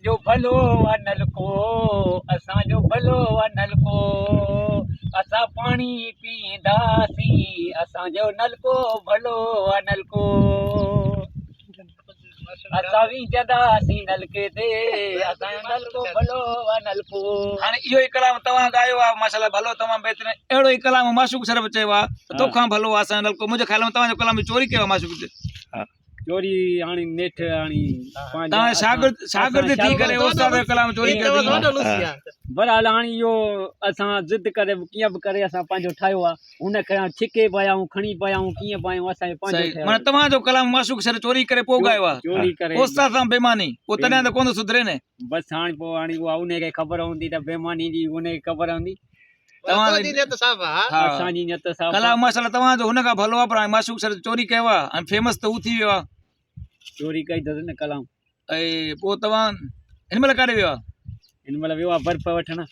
जो भलो आ नलको असांजो भलो आ नलको असां पाणी पींदासीं असांजो नलको भलो आ नलको असां विझंदासीं नलके ते असांजो नलको भलो आ नलको। हाणे इहो ई कलाम तव्हां ॻायो आहे माशाल्लाह भलो तमामु बहितरीन अहिड़ो ई कलाम माशूक शरफ चयो आहे त तोखां भलो आहे असांजो नलको मुंहिंजे ख्याल में तव्हांजो कलाम चोरी कयो आहे माशूक ते चोरी हाणे नेठ हाणे तव्हां शागिर्द थी करे उस्ताद जो कलाम चोरी कयो बरहाल हाणे इहो असां ज़िद करे कीअं बि करे असां पंहिंजो ठाहियो आहे हुनखे छिके पिया आहियूं खणी पिया आहियूं कीअं पिया आहियूं असांजो पंहिंजो माना तव्हांजो कलाम माशूक शरफ चोरी करे पोइ ॻायो आहे चोरी करे उस्ताद सां बेईमानी पोइ तॾहिं त कोन सुधरे न बसि हाणे पोइ हाणे उहा उनखे ख़बर हूंदी त बेईमानी जी उनखे ख़बर हूंदी असांजी नियत साफ़ कलाम माशाल्लाह तव्हांजो हुन खां भलो आहे पर माशूक शरफ चोरी कयो आहे ऐं फेमस त हू थी वियो आहे चोरी कई अथसि न कलाम ऐं पोइ तव्हां हिन महिल काॾे वियो आहे हिन महिल वियो आहे बर्फ़ वठणु